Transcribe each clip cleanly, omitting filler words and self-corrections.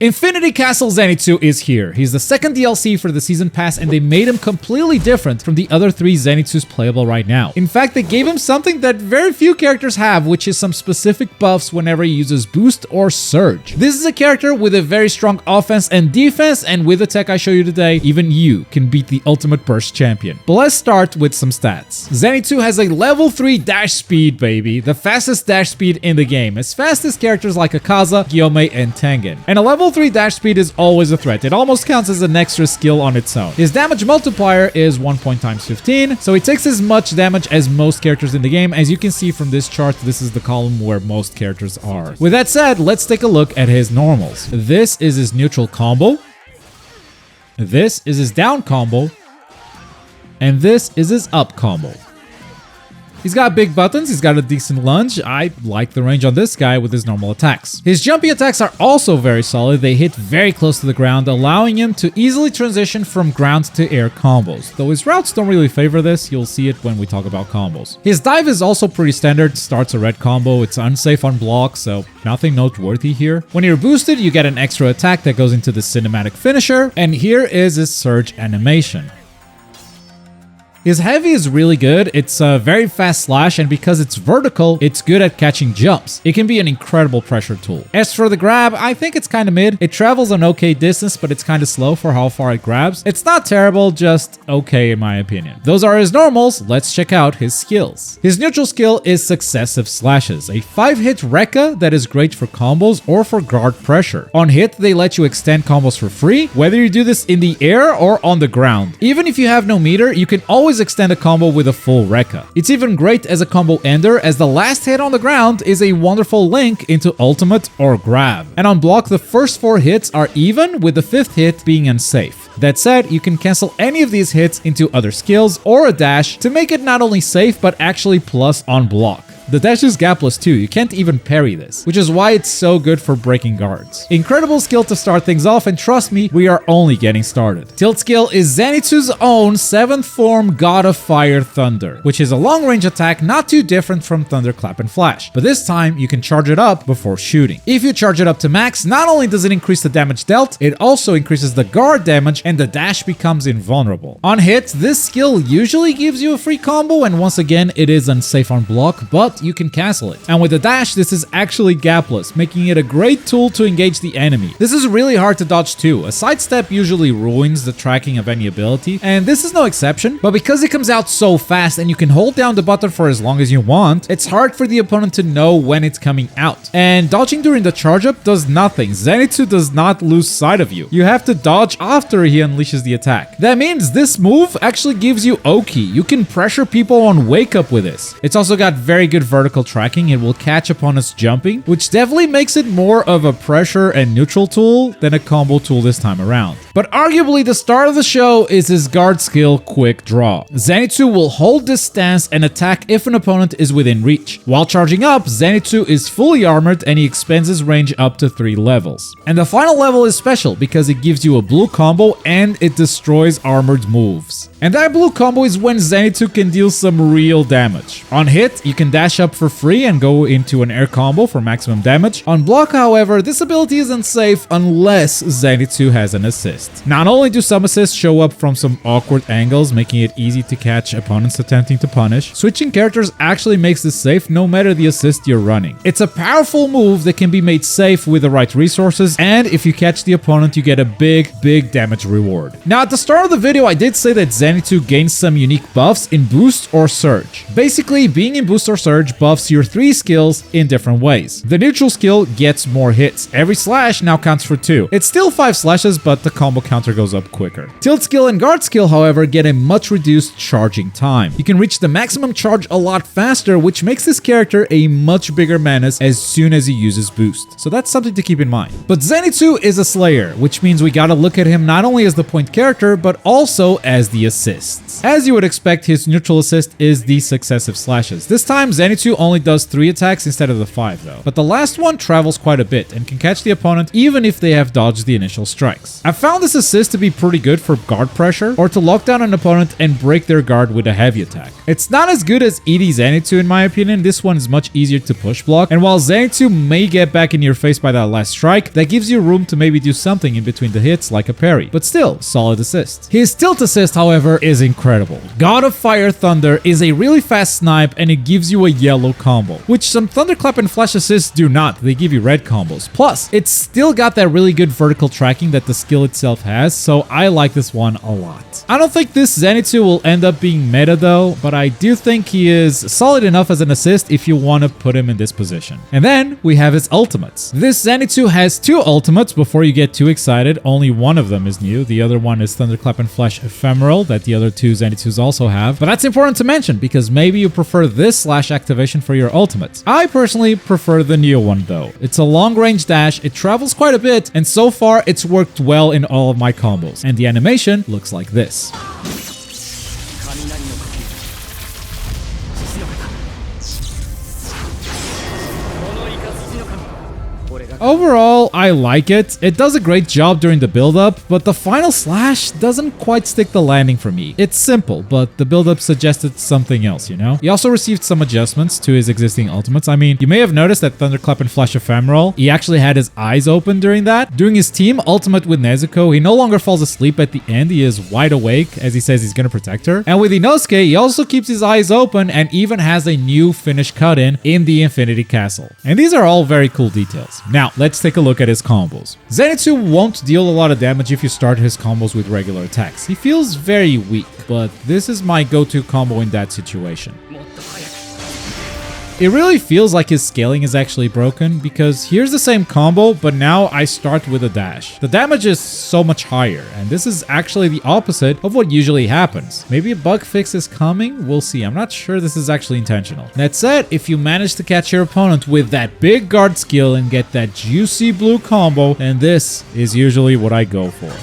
Infinity Castle Zenitsu is here. He's the second DLC for the Season Pass and they made him completely different from the other 3 Zenitsus playable right now. In fact, they gave him something that very few characters have, which is some specific buffs whenever he uses Boost or Surge. This is a character with a very strong offense and defense, and with the tech I show you today, even you can beat the ultimate burst champion. But let's start with some stats. Zenitsu has a level 3 dash speed, baby. The fastest dash speed in the game, as fast as characters like Akaza, Gyomei, and Tengen. And a level 3 dash speed is always a threat. It almost counts as an extra skill on its own. His damage multiplier is 1 point times 15, so he takes as much damage as most characters in the game. As you can see from this chart, this is the column where most characters are. With that said, let's take a look at his normals. This is his neutral combo. This is his down combo. And this is his up combo. He's got big buttons, he's got a decent lunge. I like the range on this guy with his normal attacks. His jumpy attacks are also very solid. They hit very close to the ground, allowing him to easily transition from ground to air combos. Though his routes don't really favor this, you'll see it when we talk about combos. His dive is also pretty standard, starts a red combo, it's unsafe on block, so nothing noteworthy here. When you're boosted, you get an extra attack that goes into the cinematic finisher, and here is his surge animation. His heavy is really good. It's a very fast slash, and because it's vertical, it's good at catching jumps. It can be an incredible pressure tool. As for the grab, I think it's kind of mid. It travels an okay distance, but it's kind of slow for how far it grabs. It's not terrible, just okay in my opinion. Those are his normals. Let's check out his skills. His neutral skill is successive slashes, a 5-hit Rekka that is great for combos or for guard pressure. On hit, they let you extend combos for free, whether you do this in the air or on the ground. Even if you have no meter, you can always extend a combo with a full Rekka. It's even great as a combo ender, as the last hit on the ground is a wonderful link into ultimate or grab. And on block, the first 4 hits are even, with the 5th hit being unsafe. That said, you can cancel any of these hits into other skills or a dash to make it not only safe but actually plus on block. The dash is gapless too, you can't even parry this, which is why it's so good for breaking guards. Incredible skill to start things off, and trust me, we are only getting started. Tilt skill is Zenitsu's own 7th form God of Fire Thunder, which is a long range attack not too different from Thunderclap and Flash, but this time you can charge it up before shooting. If you charge it up to max, not only does it increase the damage dealt, it also increases the guard damage and the dash becomes invulnerable. On hit, this skill usually gives you a free combo, and once again, it is unsafe on block, but you can cancel it. And with the dash, this is actually gapless, making it a great tool to engage the enemy. This is really hard to dodge too. A sidestep usually ruins the tracking of any ability, and this is no exception, but because it comes out so fast and you can hold down the button for as long as you want, it's hard for the opponent to know when it's coming out. And dodging during the charge up does nothing. Zenitsu does not lose sight of you. You have to dodge after he unleashes the attack. That means this move actually gives you Oki. You can pressure people on wake up with this. It's also got very good vertical tracking. It will catch opponents jumping, which definitely makes it more of a pressure and neutral tool than a combo tool this time around. But arguably the star of the show is his guard skill, Quick Draw. Zenitsu will hold this stance and attack if an opponent is within reach. While charging up, Zenitsu is fully armored and he expands his range up to 3 levels. And the final level is special because it gives you a blue combo and it destroys armored moves. And that blue combo is when Zenitsu can deal some real damage. On hit, you can dash up for free and go into an air combo for maximum damage. On block, however, this ability is unsafe unless Zenitsu has an assist. Not only do some assists show up from some awkward angles, making it easy to catch opponents attempting to punish, switching characters actually makes this safe no matter the assist you're running. It's a powerful move that can be made safe with the right resources, and if you catch the opponent, you get a big damage reward. Now, at the start of the video, I did say that Zenitsu gains some unique buffs in Boost or Surge. Basically, being in Boost or Surge buffs your 3 skills in different ways. The neutral skill gets more hits. Every slash now counts for 2. It's still 5 slashes, but the combo counter goes up quicker. Tilt skill and guard skill, however, get a much reduced charging time. You can reach the maximum charge a lot faster, which makes this character a much bigger menace as soon as he uses Boost. So that's something to keep in mind. But Zenitsu is a Slayer, which means we gotta look at him not only as the point character, but also as the assists. As you would expect, his neutral assist is the successive slashes. This time, Zenitsu Zenitsu only does 3 attacks instead of the 5 though. But the last one travels quite a bit and can catch the opponent even if they have dodged the initial strikes. I found this assist to be pretty good for guard pressure or to lock down an opponent and break their guard with a heavy attack. It's not as good as ED Zenitsu in my opinion. This one is much easier to push block, and while Zenitsu may get back in your face by that last strike, that gives you room to maybe do something in between the hits like a parry, but still solid assist. His tilt assist however is incredible. God of Fire Thunder is a really fast snipe and it gives you a yellow combo, which some Thunderclap and Flash assists do not. They give you red combos. Plus, it's still got that really good vertical tracking that the skill itself has, so I like this one a lot. I don't think this Zenitsu will end up being meta though, but I do think he is solid enough as an assist if you want to put him in this position. And then we have his ultimates. This Zenitsu has 2 ultimates before you get too excited. Only one of them is new. The other one is Thunderclap and Flash Ephemeral that the other 2 Zenitsus also have. But that's important to mention because maybe you prefer this slash activation for your ultimates. I personally prefer the new one though. It's a long range dash, it travels quite a bit, and so far it's worked well in all of my combos. And the animation looks like this. Overall, I like it. It does a great job during the build-up, but the final slash doesn't quite stick the landing for me. It's simple, but the build-up suggested something else, you know? He also received some adjustments to his existing ultimates. I mean, you may have noticed that Thunderclap and Flash Ephemeral, he actually had his eyes open during that. During his team ultimate with Nezuko, he no longer falls asleep at the end. He is wide awake as he says he's gonna protect her. And with Inosuke, he also keeps his eyes open and even has a new finish cut in the Infinity Castle. And these are all very cool details. Now, let's take a look at his combos. Zenitsu won't deal a lot of damage if you start his combos with regular attacks. He feels very weak, but this is my go-to combo in that situation. It really feels like his scaling is actually broken because here's the same combo, but now I start with a dash. The damage is so much higher, and this is actually the opposite of what usually happens. Maybe a bug fix is coming? We'll see. I'm not sure this is actually intentional. That said, if you manage to catch your opponent with that big guard skill and get that juicy blue combo, then this is usually what I go for.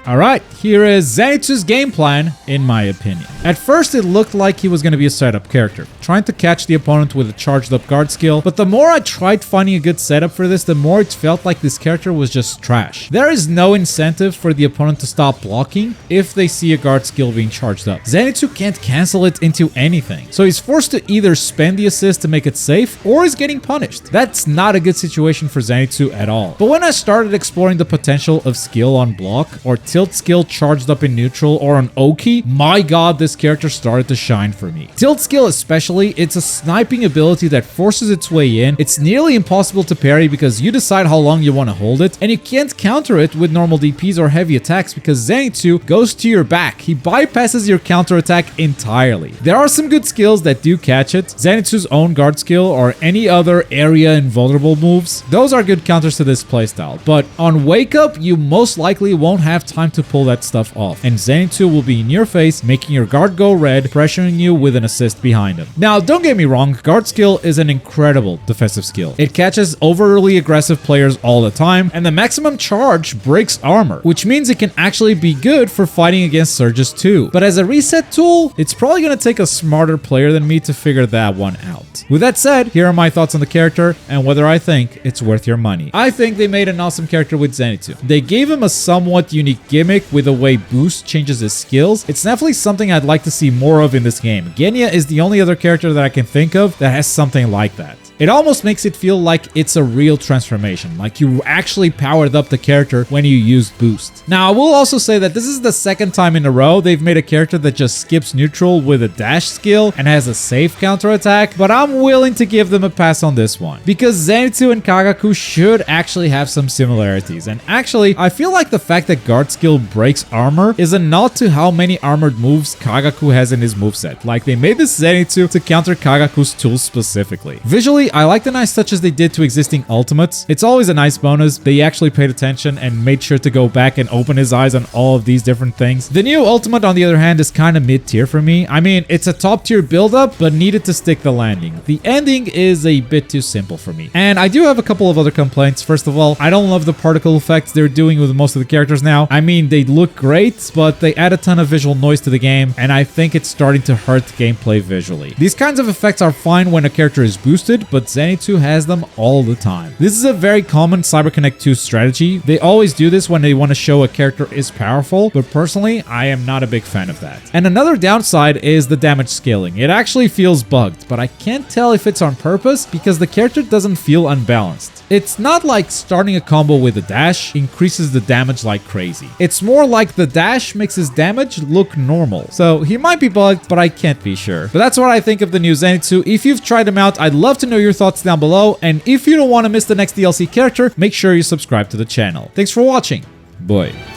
Alright, here is Zenitsu's game plan, in my opinion. At first, it looked like he was going to be a setup character, trying to catch the opponent with a charged up guard skill, but the more I tried finding a good setup for this, the more it felt like this character was just trash. There is no incentive for the opponent to stop blocking if they see a guard skill being charged up. Zenitsu can't cancel it into anything, so he's forced to either spend the assist to make it safe, or is getting punished. That's not a good situation for Zenitsu at all. But when I started exploring the potential of skill on block, or tilt skill charged up in neutral, or on Oki, my god, this character started to shine for me. Tilt skill especially, it's a sniping ability that forces its way in. It's nearly impossible to parry because you decide how long you want to hold it, and you can't counter it with normal DPs or heavy attacks because Zenitsu goes to your back. He bypasses your counter attack entirely. There are some good skills that do catch it. Zenitsu's own guard skill or any other area invulnerable moves, those are good counters to this playstyle, but on Wake Up, you most likely won't have time to pull that stuff off, and Zenitsu will be in your face, making your guard go red, pressuring you with an assist behind him. Now, don't get me wrong, guard skill is an incredible defensive skill. It catches overly aggressive players all the time, and the maximum charge breaks armor, which means it can actually be good for fighting against surges too. But as a reset tool, it's probably going to take a smarter player than me to figure that one out. With that said, here are my thoughts on the character and whether I think it's worth your money. I think they made an awesome character with Zenitsu. They gave him a somewhat unique gimmick with the way Boost changes his skills. It's definitely something I'd like to see more of in this game. Genya is the only other character that I can think of that has something like that. It almost makes it feel like it's a real transformation, like you actually powered up the character when you used Boost. Now, I will also say that this is the second time in a row they've made a character that just skips neutral with a dash skill and has a safe counterattack, but I'm willing to give them a pass on this one, because Zenitsu and Kagaku should actually have some similarities, and actually, I feel like the fact that guard skill breaks armor is a nod to how many armored moves Kagaku has in his moveset. Like, they made this Zenitsu to counter Kagaku's tools specifically. Visually, I like the nice touches they did to existing ultimates. It's always a nice bonus. They actually paid attention and made sure to go back and open his eyes on all of these different things. The new ultimate, on the other hand, is kind of mid-tier for me. I mean, it's a top-tier build-up, but needed to stick the landing. The ending is a bit too simple for me. And I do have a couple of other complaints. First of all, I don't love the particle effects they're doing with most of the characters now. I mean, mean, they look great, but they add a ton of visual noise to the game, and I think it's starting to hurt gameplay visually. These kinds of effects are fine when a character is boosted, but Zenitsu has them all the time. This is a very common CyberConnect 2 strategy. They always do this when they want to show a character is powerful, but personally, I am not a big fan of that. And another downside is the damage scaling. It actually feels bugged, but I can't tell if it's on purpose because the character doesn't feel unbalanced. It's not like starting a combo with a dash increases the damage like crazy. It's more like the dash makes his damage look normal. So he might be bugged, but I can't be sure. But that's what I think of the new Zenitsu. If you've tried them out, I'd love to know your thoughts down below. And if you don't want to miss the next DLC character, make sure you subscribe to the channel. Thanks for watching. Bye.